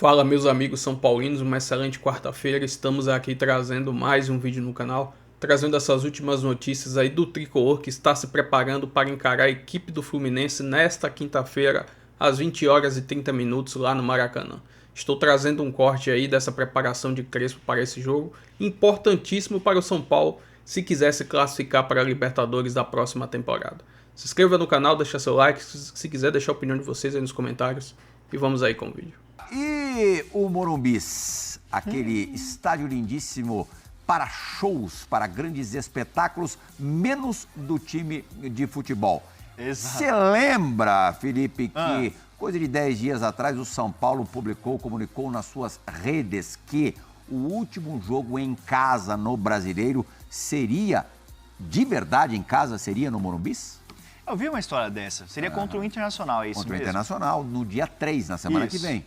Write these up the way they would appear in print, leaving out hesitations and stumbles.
Fala, meus amigos são paulinos, uma excelente quarta-feira. Estamos aqui trazendo mais um vídeo no canal, trazendo essas últimas notícias aí do tricolor que está se preparando para encarar a equipe do Fluminense nesta quinta-feira, às 20 horas e 30 minutos lá no Maracanã. Estou trazendo um corte aí dessa preparação de Crespo para esse jogo, importantíssimo para o São Paulo, se quiser se classificar para a Libertadores da próxima temporada. Se inscreva no canal, deixa seu like, se quiser deixar a opinião de vocês aí nos comentários, e vamos aí com o vídeo. E o Morumbis, aquele estádio lindíssimo para shows, para grandes espetáculos, menos do time de futebol. Você lembra, Felipe, que coisa de 10 dias atrás o São Paulo comunicou nas suas redes que o último jogo em casa no Brasileiro seria, de verdade em casa, seria no Morumbis? Eu vi uma história dessa. Seria contra o Internacional, é isso contra mesmo? o Internacional, no dia 3, na semana Isso. que vem.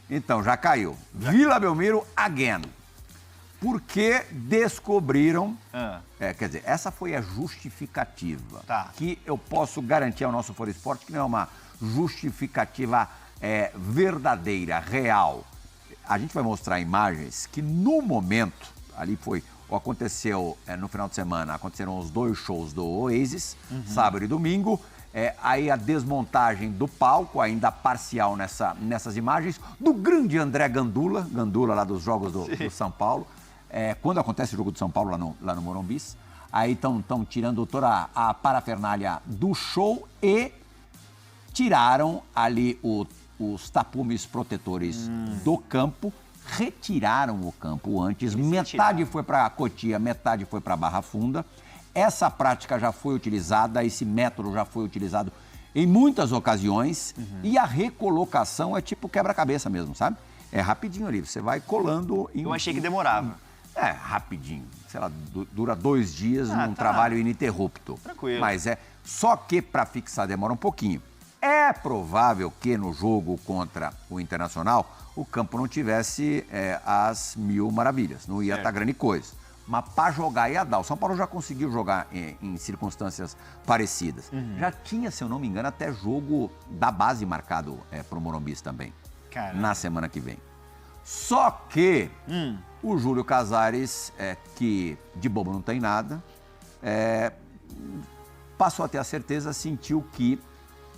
Então, já caiu. Vila Belmiro again. Porque descobriram... quer dizer, essa foi a justificativa. Tá. Que eu posso garantir ao nosso Foro Esporte que não é uma justificativa verdadeira, real. A gente vai mostrar imagens que no momento, ali aconteceu no final de semana, aconteceram os 2 shows do Oasis, sábado e domingo. Aí a desmontagem do palco, ainda parcial nessas imagens, do grande André Gandula lá dos jogos do São Paulo. Quando acontece o jogo do São Paulo lá no Morumbis, aí estão tirando toda a parafernália do show e tiraram ali os tapumes protetores do campo, retiraram o campo antes, metade foi para Cotia, metade foi para Barra Funda. Essa prática já foi utilizada, esse método já foi utilizado em muitas ocasiões e a recolocação é tipo quebra-cabeça mesmo, sabe? É rapidinho ali, você vai colando... Eu achei que demorava. Rapidinho, sei lá, dura 2 dias num trabalho ininterrupto. Tranquilo. Mas só que para fixar demora um pouquinho. É provável que no jogo contra o Internacional o campo não tivesse as 1000 maravilhas, não ia estar grande coisa. Mas para jogar ia dar. O São Paulo já conseguiu jogar em circunstâncias parecidas. Já tinha, se eu não me engano, até jogo da base marcado para o Morumbis também. Caramba. Na semana que vem. Só que o Júlio Casares, que de bobo não tem nada, passou a ter a certeza, sentiu que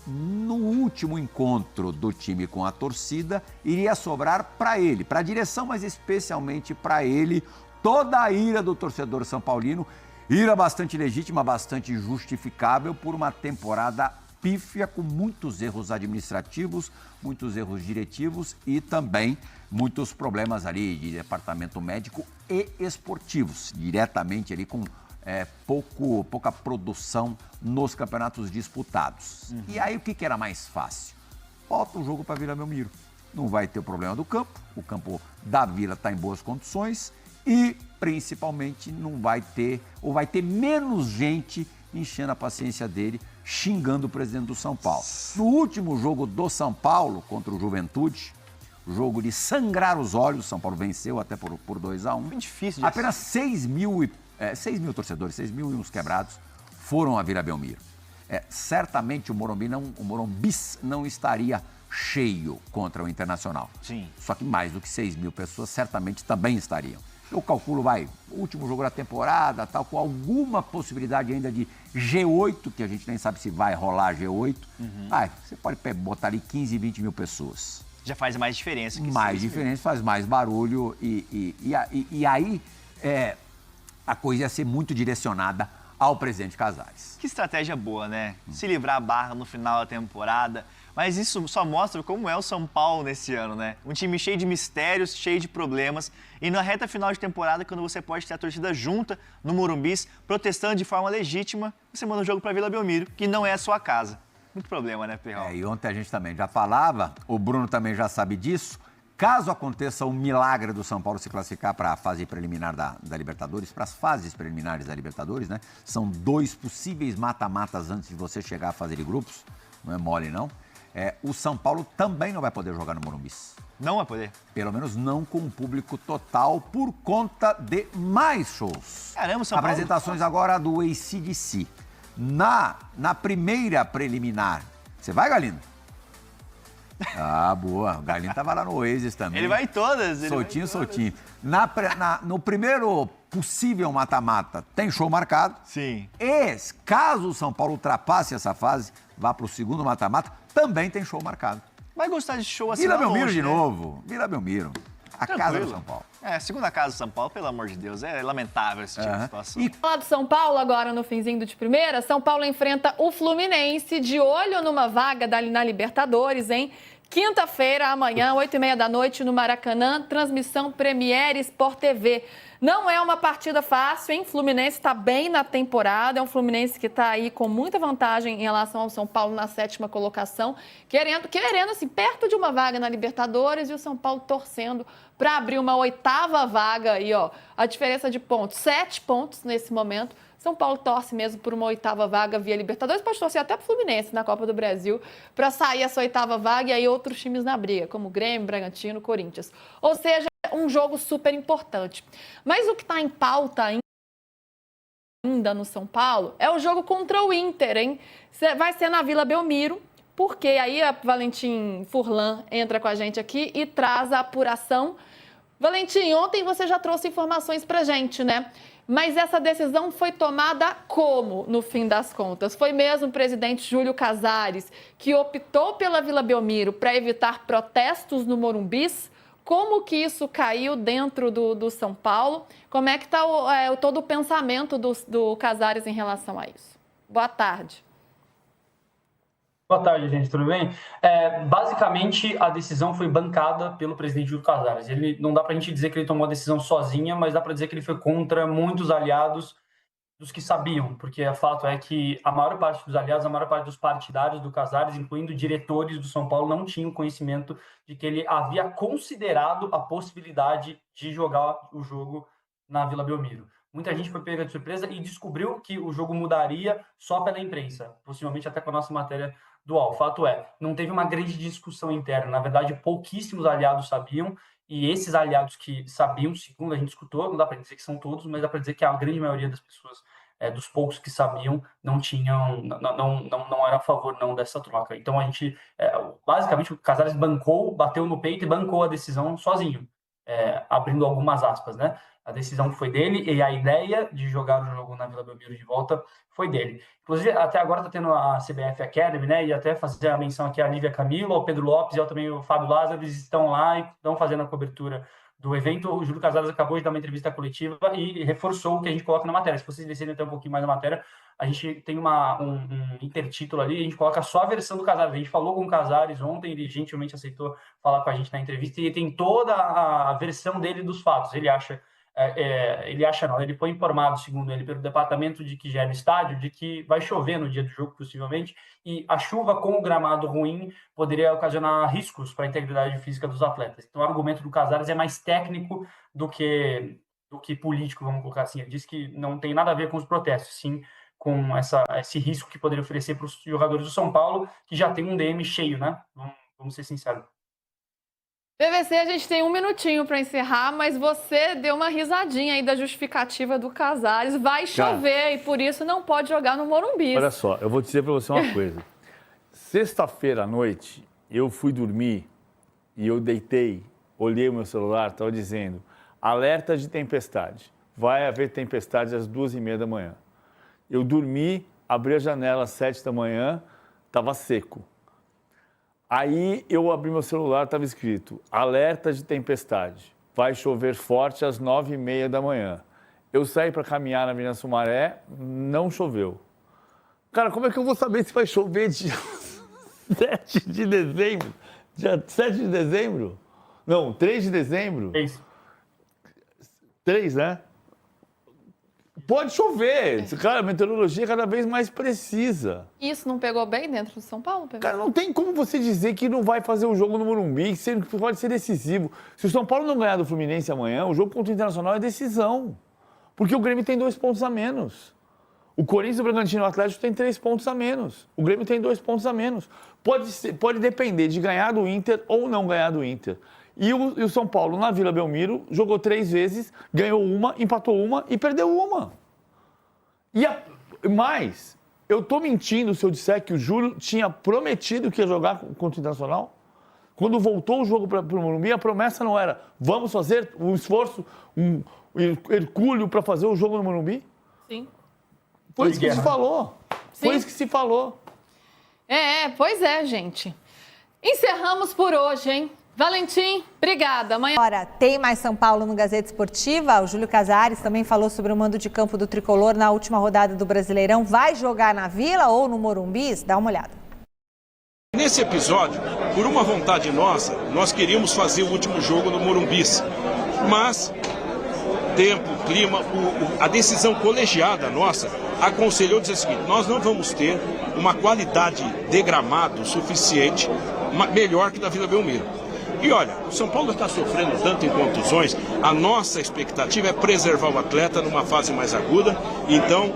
no último encontro do time com a torcida, iria sobrar para ele, para a direção, mas especialmente para ele, toda a ira do torcedor são paulino, ira bastante legítima, bastante justificável por uma temporada pífia com muitos erros administrativos, muitos erros diretivos e também muitos problemas ali de departamento médico e esportivos, diretamente ali com pouca produção nos campeonatos disputados. E aí o que era mais fácil? Bota o jogo para Vila Belmiro. Não vai ter o problema do campo, o campo da Vila está em boas condições e principalmente não vai ter, ou vai ter menos gente enchendo a paciência dele, xingando o presidente do São Paulo. No último jogo do São Paulo contra o Juventude, jogo de sangrar os olhos, o São Paulo venceu até por 2-1. Foi difícil. Apenas 6 mil torcedores, 6 mil e uns quebrados, foram a Vila Belmiro. Certamente o Morumbis não estaria cheio contra o Internacional. Sim. Só que mais do que 6 mil pessoas certamente também estariam. Eu calculo, o último jogo da temporada, tal, com alguma possibilidade ainda de G8, que a gente nem sabe se vai rolar G8. Você pode botar ali 15, 20 mil pessoas. Já faz mais diferença. Mais diferença, faz mais barulho e aí a coisa ia ser muito direcionada ao presidente Casares. Que estratégia boa, né? Se livrar a barra no final da temporada. Mas isso só mostra como é o São Paulo nesse ano, né? Um time cheio de mistérios, cheio de problemas. E na reta final de temporada, quando você pode ter a torcida junta no Morumbis, protestando de forma legítima, você manda o jogo para Vila Belmiro, que não é a sua casa. Muito problema, né, Pirral? E ontem a gente também já falava, o Bruno também já sabe disso. Caso aconteça um milagre do São Paulo se classificar para a fase preliminar da Libertadores, para as fases preliminares da Libertadores, né? São 2 possíveis mata-matas antes de você chegar à fase de grupos. Não é mole, não. O São Paulo também não vai poder jogar no Morumbis. Não vai poder? Pelo menos não com o público total, por conta de mais shows. Caramba, São Paulo... Apresentações agora do AC/DC. Na primeira preliminar, você vai, Galindo? Ah, boa. O Galinho tava lá no Oasis também. Ele vai em todas. Soltinho. No primeiro possível mata-mata, tem show marcado. Sim. E, caso o São Paulo ultrapasse essa fase, vá para o segundo mata-mata, também tem show marcado. Vai gostar de show assim Vila lá Belmiro longe, de né? novo. Vila Belmiro. A casa do São Paulo. Segunda casa do São Paulo, pelo amor de Deus. É lamentável esse tipo de situação. E Lá do São Paulo, agora no finzinho de primeira, São Paulo enfrenta o Fluminense, de olho numa vaga na Libertadores, hein? Quinta-feira, amanhã, 8h30 da noite, no Maracanã, transmissão Premiere Sport TV. Não é uma partida fácil, hein? Fluminense está bem na temporada, é um Fluminense que está aí com muita vantagem em relação ao São Paulo na 7ª colocação, querendo assim, perto de uma vaga na Libertadores, e o São Paulo torcendo para abrir uma 8ª vaga aí, ó. A diferença de pontos, 7 pontos nesse momento. São Paulo torce mesmo por uma 8ª vaga via Libertadores, pode torcer até para o Fluminense na Copa do Brasil, para sair essa 8ª vaga e aí outros times na briga, como Grêmio, Bragantino, Corinthians. Ou seja, um jogo super importante. Mas o que está em pauta ainda no São Paulo é o jogo contra o Inter, hein? Vai ser na Vila Belmiro, porque aí a Valentim Furlan entra com a gente aqui e traz a apuração. Valentim, ontem você já trouxe informações pra gente, né? Mas essa decisão foi tomada como, no fim das contas? Foi mesmo o presidente Júlio Casares que optou pela Vila Belmiro para evitar protestos no Morumbis? Como que isso caiu dentro do São Paulo? Como é que está todo o pensamento do Casares em relação a isso? Boa tarde. Boa tarde, gente, tudo bem? Basicamente, a decisão foi bancada pelo presidente Júlio Casares. Não dá para a gente dizer que ele tomou a decisão sozinha, mas dá para dizer que ele foi contra muitos aliados dos que sabiam, porque o fato é que a maior parte dos aliados, a maior parte dos partidários do Casares, incluindo diretores do São Paulo, não tinham conhecimento de que ele havia considerado a possibilidade de jogar o jogo na Vila Belmiro. Muita gente foi pega de surpresa e descobriu que o jogo mudaria só pela imprensa, possivelmente até com a nossa matéria do UOL. O fato é, não teve uma grande discussão interna. Na verdade, pouquíssimos aliados sabiam, e esses aliados que sabiam, segundo a gente escutou, não dá para dizer que são todos, mas dá para dizer que a grande maioria das pessoas, dos poucos que sabiam, não era a favor não dessa troca. Então a gente, basicamente, o Casares bateu no peito e bancou a decisão sozinho, abrindo algumas aspas, né? A decisão foi dele e a ideia de jogar o jogo na Vila Belmiro de volta foi dele. Inclusive, até agora está tendo a CBF Academy, né? E até fazer a menção aqui a Lívia Camilo, o Pedro Lopes e também o Fábio Lázaro, eles estão lá e estão fazendo a cobertura do evento. O Júlio Casares acabou de dar uma entrevista coletiva e reforçou o que a gente coloca na matéria. Se vocês descerem até um pouquinho mais na matéria, a gente tem um intertítulo ali, a gente coloca só a versão do Casares. A gente falou com o Casares ontem, ele gentilmente aceitou falar com a gente na entrevista e tem toda a versão dele dos fatos. Ele foi informado, segundo ele, pelo departamento de que gera o estádio, de que vai chover no dia do jogo, possivelmente, e a chuva com o gramado ruim poderia ocasionar riscos para a integridade física dos atletas. Então, o argumento do Casares é mais técnico do que político, vamos colocar assim. Ele diz que não tem nada a ver com os protestos, sim com esse risco que poderia oferecer para os jogadores do São Paulo, que já tem um DM cheio, né? Vamos ser sinceros. PVC, a gente tem um minutinho para encerrar, mas você deu uma risadinha aí da justificativa do Casares. Vai chover e por isso não pode jogar no Morumbi. Olha só, eu vou dizer para você uma coisa. Sexta-feira à noite, eu fui dormir e eu deitei, olhei o meu celular, estava dizendo, alerta de tempestade. Vai haver tempestade às 2h30 da manhã. Eu dormi, abri a janela às 7 da manhã, estava seco. Aí eu abri meu celular, estava escrito, alerta de tempestade, vai chover forte às 9h30 da manhã. Eu saí para caminhar na Avenida Sumaré, não choveu. Cara, como é que eu vou saber se vai chover dia 7 de dezembro? Dia 7 de dezembro? Não, 3 de dezembro? 3, né? Pode chover. Cara, a meteorologia é cada vez mais precisa. Isso não pegou bem dentro do São Paulo, PVC? Cara, não tem como você dizer que não vai fazer o jogo no Morumbi, que pode ser decisivo. Se o São Paulo não ganhar do Fluminense amanhã, o jogo contra o Internacional é decisão. Porque o Grêmio tem 2 pontos a menos. O Corinthians, o Bragantino e o Atlético tem 3 pontos a menos. O Grêmio tem 2 pontos a menos. Pode depender de ganhar do Inter ou não ganhar do Inter. E o São Paulo, na Vila Belmiro, jogou 3 vezes, ganhou uma, empatou uma e perdeu uma. Mas, eu estou mentindo se eu disser que o Júlio tinha prometido que ia jogar contra o Internacional? Quando voltou o jogo para o Morumbi, a promessa não era vamos fazer um esforço, um hercúleo para fazer o jogo no Morumbi? Sim. Foi isso que se falou. Foi Sim. isso que se falou. Pois é, gente. Encerramos por hoje, hein? Valentim, obrigada. Amanhã... Agora, tem mais São Paulo no Gazeta Esportiva. O Júlio Casares também falou sobre o mando de campo do Tricolor na última rodada do Brasileirão. Vai jogar na Vila ou no Morumbi? Dá uma olhada. Nesse episódio, por uma vontade nossa, nós queríamos fazer o último jogo no Morumbi. Mas, tempo, clima, a decisão colegiada nossa aconselhou dizer o seguinte: nós não vamos ter uma qualidade de gramado suficiente, melhor que da Vila Belmiro. E olha, o São Paulo está sofrendo tanto em contusões, a nossa expectativa é preservar o atleta numa fase mais aguda, então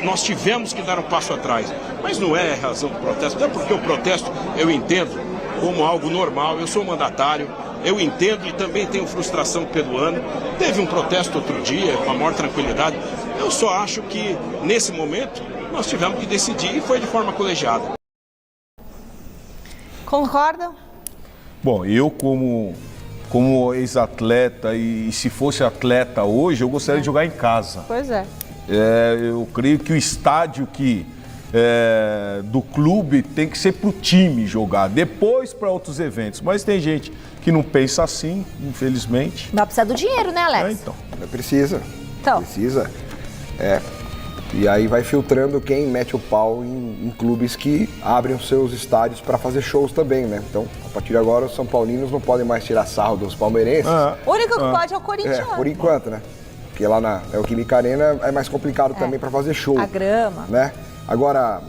nós tivemos que dar um passo atrás. Mas não é razão do protesto, até porque o protesto eu entendo como algo normal, eu sou mandatário, eu entendo e também tenho frustração pelo ano. Teve um protesto outro dia, com a maior tranquilidade. Eu só acho que, nesse momento, nós tivemos que decidir e foi de forma colegiada. Concorda? Bom, eu como ex-atleta e se fosse atleta hoje, eu gostaria de jogar em casa. Pois é. Eu creio que o estádio do clube tem que ser para o time jogar, depois para outros eventos. Mas tem gente que não pensa assim, infelizmente. Mas precisa do dinheiro, né, Alex? Então. Precisa. Então. Precisa. E aí vai filtrando quem mete o pau em clubes que abrem os seus estádios para fazer shows também, né? Então, a partir de agora, os São Paulinos não podem mais tirar sarro dos palmeirenses. O único que pode é o Corinthians. Por enquanto, né? Porque lá na Neoquímica Arena é mais complicado também para fazer show. A grama. Né? Agora,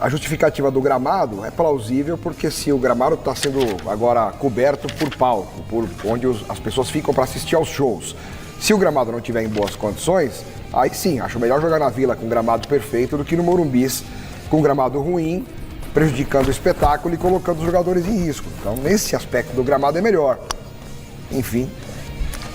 a justificativa do gramado é plausível porque se o gramado está sendo agora coberto por palco, por onde as pessoas ficam para assistir aos shows. Se o gramado não estiver em boas condições, aí sim, acho melhor jogar na Vila com gramado perfeito do que no Morumbi com gramado ruim, prejudicando o espetáculo e colocando os jogadores em risco. Então, nesse aspecto do gramado é melhor. Enfim.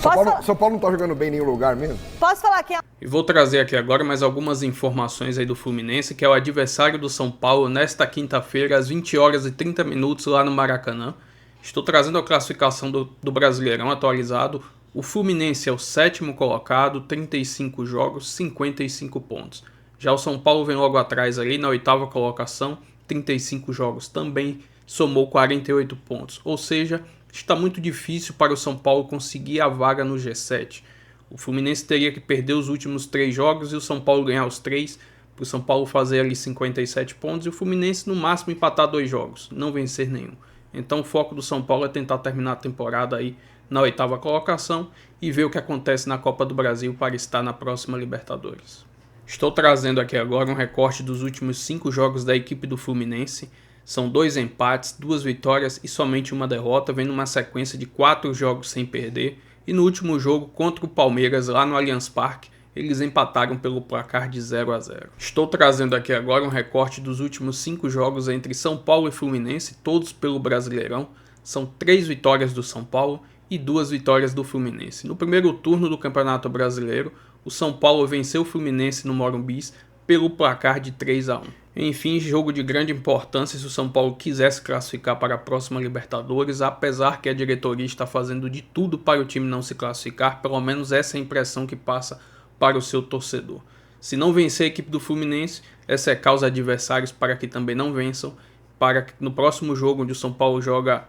São Paulo não está jogando bem em nenhum lugar mesmo? Posso falar aqui? E vou trazer aqui agora mais algumas informações aí do Fluminense, que é o adversário do São Paulo nesta quinta-feira, às 20 horas e 30 minutos, lá no Maracanã. Estou trazendo a classificação do Brasileirão atualizado. O Fluminense é o 7º colocado, 35 jogos, 55 pontos. Já o São Paulo vem logo atrás ali na 8ª colocação, 35 jogos, também somou 48 pontos. Ou seja, está muito difícil para o São Paulo conseguir a vaga no G7. O Fluminense teria que perder os últimos 3 jogos e o São Paulo ganhar os 3, para o São Paulo fazer ali 57 pontos e o Fluminense no máximo empatar 2 jogos, não vencer nenhum. Então o foco do São Paulo é tentar terminar a temporada aí na 8ª colocação e ver o que acontece na Copa do Brasil para estar na próxima Libertadores. Estou trazendo aqui agora um recorte dos últimos 5 jogos da equipe do Fluminense. São 2 empates, 2 vitórias e somente uma derrota, vem numa sequência de 4 jogos sem perder. E no último jogo contra o Palmeiras lá no Allianz Parque, eles empataram pelo placar de 0-0. Estou trazendo aqui agora um recorte dos últimos 5 jogos entre São Paulo e Fluminense, todos pelo Brasileirão. São 3 vitórias do São Paulo e 2 vitórias do Fluminense. No primeiro turno do Campeonato Brasileiro, o São Paulo venceu o Fluminense no Morumbi pelo placar de 3-1. Enfim, jogo de grande importância se o São Paulo quisesse classificar para a próxima Libertadores, apesar que a diretoria está fazendo de tudo para o time não se classificar, pelo menos essa é a impressão que passa para o seu torcedor. Se não vencer a equipe do Fluminense, essa é causa adversários para que também não vençam, para que no próximo jogo onde o São Paulo joga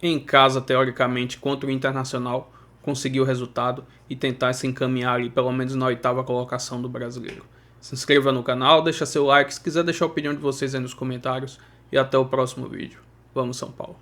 em casa, teoricamente, contra o Internacional, conseguir o resultado e tentar se encaminhar ali, pelo menos na 8ª colocação do Brasileiro. Se inscreva no canal, deixa seu like, se quiser deixar a opinião de vocês aí nos comentários e até o próximo vídeo. Vamos São Paulo!